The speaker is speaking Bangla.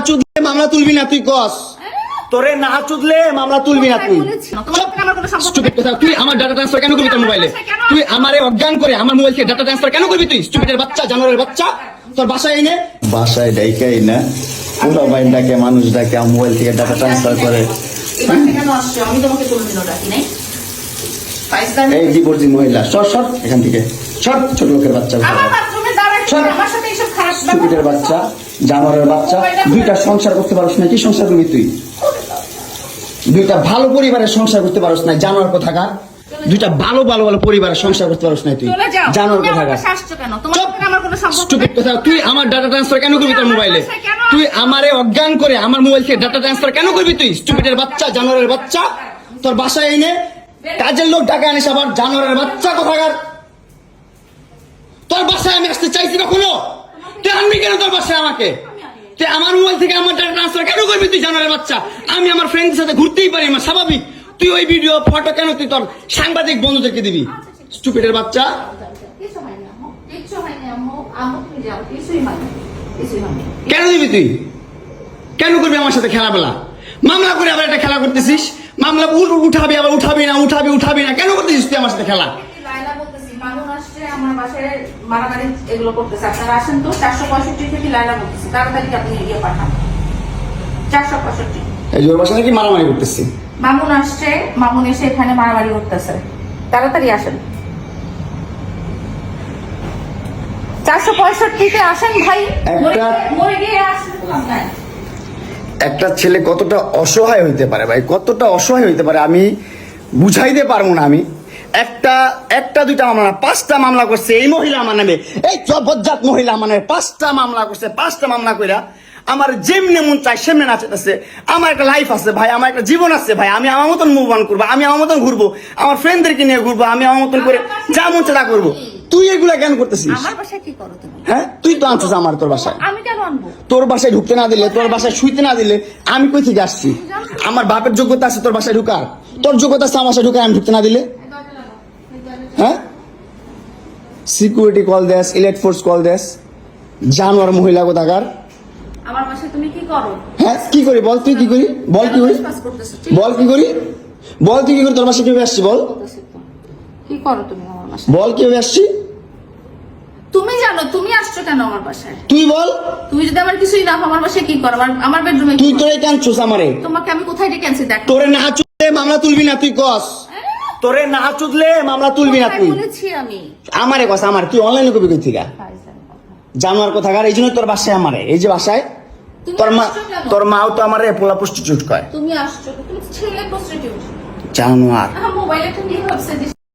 চুদলে মামলা তুলবি না তুই কস, তোরে না চুদলে মামলা তুলবি না তুই। স্টুপিড কথা, তুই আমার ডাটা ট্রান্সফার কেন করবি তোর মোবাইলে? তুই আমারে অজ্ঞান করে আমার মোবাইল থেকে ডাটা ট্রান্সফার কেন করবি তুই? স্টুপিডের বাচ্চা, জানোয়ারের বাচ্চা, তোর বাসায় এনে বাসায় ডাইকাই না পুরো বাইন ডাকে, মানুষ ডাকে, মোবাইল থেকে ডাটা ট্রান্সফার করে। এই ডিভোর্সি মহিলা, সর সর এখান থেকে, সর, ছোট লোকের বাচ্চা, স্টুপিডের বাচ্চা, জানোয়ারের বাচ্চা। দুইটা সংসার করতে পারছ না, কি সংসার করবি তুই? দুইটা ভালো পরিবারের সংসার করতে পারছ না, জানোয়ার কোথাকার। দুইটা ভালো ভালো ভালো পরিবারের সংসার করতে পারছ না তুই, জানোয়ার কোথাকার। স্টুপিড কথা, তুই আমার ডাটা ট্রান্সফার কেন করবি তোর মোবাইলে? তুই আমারে অজ্ঞান করে আমার মোবাইল থেকে ডাটা ট্রান্সফার কেন করবি তুই? স্টুপিডের বাচ্চা, জানোয়ারের বাচ্চা, তোর বাসায় এনে কাজের লোক টাকা আনিস আবার, জানোয়ারের বাচ্চা কোথাকার। তোর বাসায় আমি আসতে চাইছি কখনো? তুই আনবি কেন তোর বাসায় আমাকে? তুই আমার মোবাইল থেকে আমার ডাটা ট্রান্সফার কেন করবি তুই, জানোয়ারের বাচ্চা? আমি আমার ফ্রেন্ডের সাথে ঘুরতেই পারি না, স্বাভাবিক। তুই ওই ভিডিও ফটো কেন তুই তোর সাংবাদিক বন্ধুদেরকে দিবি? স্টুপিডের বাচ্চা। কেন দিবি তুই? কেন করবি আমার সাথে খেলাবেলা? মামলা করে আবার একটা খেলা করতেছিস, মামলা উঠাবি আবার উঠাবি না, কেন করতেছিস তুই আমার সাথে খেলা? জোর বাসা নাকি মারামারি করতেছি? মামুন আসছে, মামুন এসে এখানে মারামারি করতেছে, তাড়াতাড়ি আসেন। 465-তে আসেন ভাই। একটা ছেলে কতটা অসহায় হইতে পারে ভাই, কতটা অসহায় হইতে পারে আমি বুঝাইতে পারবো না। আমি একটা দুইটা মামলা না, 5টা মামলা করছে এই মহিলা আমার নামে, এই জবরজাত মহিলা আমার নামে 5টা মামলা করছে। 5টা মামলা কইরা আমার যেমনে মন চাই সেমনে নাচতেছে। আমার একটা লাইফ আছে ভাই, আমার একটা জীবন আছে ভাই, আমি আমার মতন মুভ অন করবো, আমি আমার মতন ঘুরবো, আমার ফ্রেন্ডদেরকে নিয়ে ঘুরবো, আমি আমার মতন করে যা মন চাই তা করবো। তুই এগুলা কেন করতেছিস? আমার বাসায় কি করো তুমি? হ্যাঁ, তুই তো আনছিস আমার তোর বাসায়। আমি কেন আনবো? তোর বাসায় ঢুকতে না দিলে, তোর বাসায় শুইতে না দিলে আমি কই থেকে আসছি? আমার বাপের যোগ্যতা আছে তোর বাসায় ঢুকার? তোর যোগ্যতা আছে আমার বাসায় ঢুকার আমি ঢুকতে না দিলে? হ্যাঁ, সিকিউরিটি কল দেস, ইলেট ফোর্স কল দেস, জানোয়ার মহিলা কোথাকার। আমার বাসায় তুমি কি করো? হ্যাঁ, কি করি বল? তুই কি করি বল? কি করি বল? কি করি বল? তুই কি করি? তোর বাসায় কিভাবে আসছি বল? কি করো তুমি আমার বাসায়? বল কিভাবে আসছি? তুমি জানো তুমি আসছো কেন আমার বাসায়? তুই বল। তুমি যদি আমার কিছুই না আমার বাসায় কি করো? আমার বেডরুমে তুই তোরে কেন চুস আমারে? তোমাকে আমি কোথায় ডেকে আনছি দেখ। তোরে না চুদলে মামলা তুলবি না তুই কস, তোরে না চুদলে মামলা তুলবি না তুই। বলেছি আমি আমারে কস, আমার তুই অনলাইনে কবি কই থেকে? জানোয়ার কোথাকার, এই জন্য তোর বাসায় আমারে, এই যে বাসায় তোর মাও তো আমারে পোলা প্রস্টিটিউট কয়। তুমি আসছো, তুমি ছেলে প্রস্টিটিউট জানোয়ার। মোবাইলে একটা নিয়ে ভাবছে